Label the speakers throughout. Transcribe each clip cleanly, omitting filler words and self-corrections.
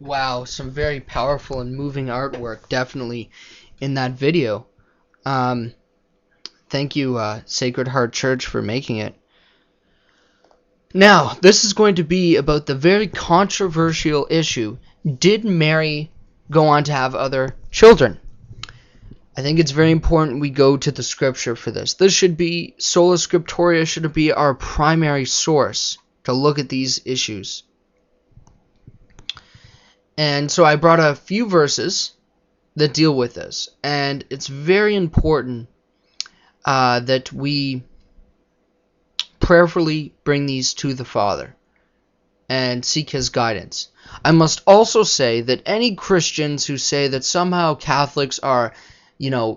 Speaker 1: Wow, some very powerful and moving artwork, definitely, in that video. Um, Thank you, Sacred Heart Church, for making it. Now, this is going to be about the very controversial issue. Did Mary go on to have other children? I think it's very important we go to the scripture for this. This should be, Sola Scriptura should be our primary source to look at these issues. And so I brought a few verses that deal with this. And it's very important that we prayerfully bring these to the Father and seek His guidance. I must also say that any Christians who say that somehow Catholics are,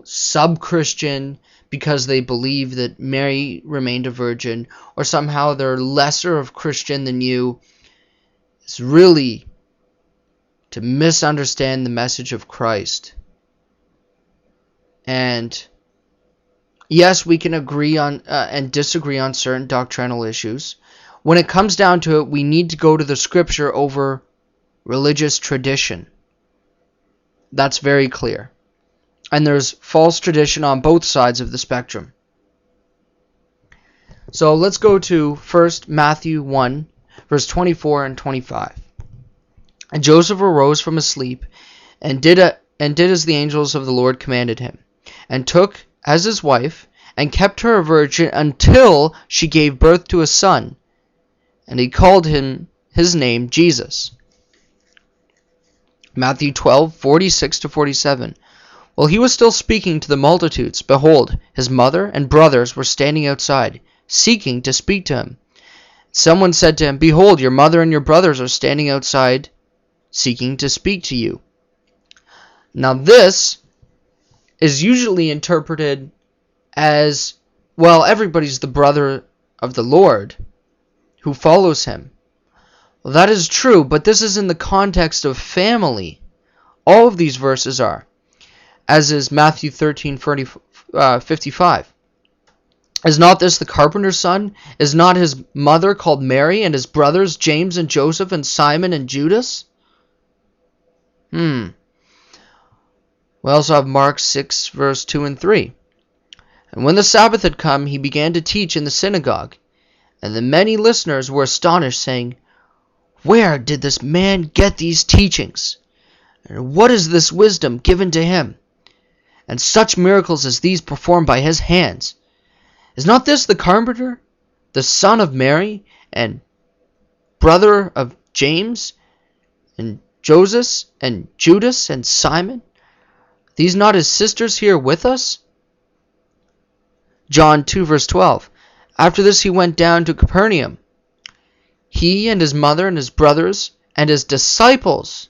Speaker 1: sub-Christian because they believe that Mary remained a virgin, or somehow they're lesser of Christian than you, is really to misunderstand the message of Christ. And yes, we can agree on and disagree on certain doctrinal issues. When it comes down to it, we need to go to the scripture over religious tradition. That's very clear. And there's false tradition on both sides of the spectrum. So let's go to first Matthew 1, verse 24 and 25. And Joseph arose from his sleep, and did as the angels of the Lord commanded him, and took as his wife, and kept her a virgin until she gave birth to a son, and he called his name Jesus. Matthew 12:46-47. While he was still speaking to the multitudes, behold, his mother and brothers were standing outside, seeking to speak to him. Someone said to him, Behold, your mother and your brothers are standing outside, seeking to speak to you. Now this is usually interpreted as, well, everybody's the brother of the Lord who follows him. Well, that is true, but this is in the context of family. All of these verses are, as is Matthew 13:55. Is not this the carpenter's son? Is not his mother called Mary, and his brothers James and Joseph and Simon and Judas? We also have Mark 6, verse 2 and 3. And when the Sabbath had come, he began to teach in the synagogue. And the many listeners were astonished, saying, Where did this man get these teachings? And what is this wisdom given to him? And such miracles as these performed by his hands. Is not this the carpenter, the son of Mary, and brother of James, and Joseph, and Judas, and Simon? These not his sisters here with us? John 2, verse 12. After this he went down to Capernaum, he and his mother and his brothers and his disciples.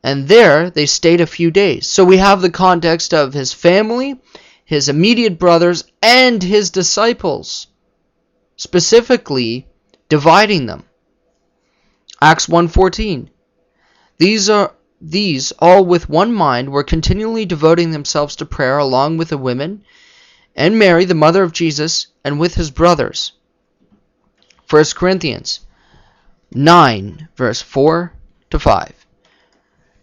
Speaker 1: And there they stayed a few days. So we have the context of his family, his immediate brothers, and his disciples, specifically dividing them. Acts 1:14. These all with one mind were continually devoting themselves to prayer along with the women and Mary, the mother of Jesus, and with his brothers. 1 Corinthians 9, verse 4-5.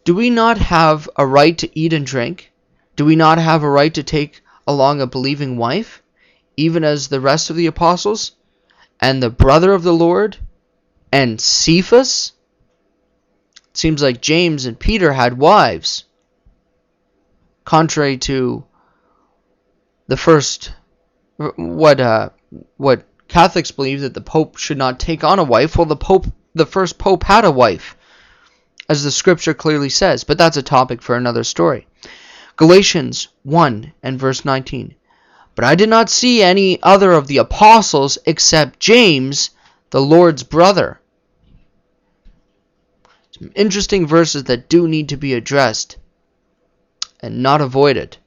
Speaker 1: Do we not have a right to eat and drink? Do we not have a right to take along a believing wife, even as the rest of the apostles, and the brother of the Lord, and Cephas? It seems like James and Peter had wives, contrary to the first, what Catholics believe, that the Pope should not take on a wife. Well, the first Pope had a wife, as the scripture clearly says, but that's a topic for another story. Galatians 1 and verse 19. But I did not see any other of the apostles except James, the Lord's brother. Some interesting verses that do need to be addressed and not avoided.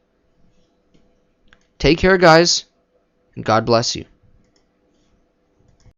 Speaker 1: Take care, guys, and God bless you.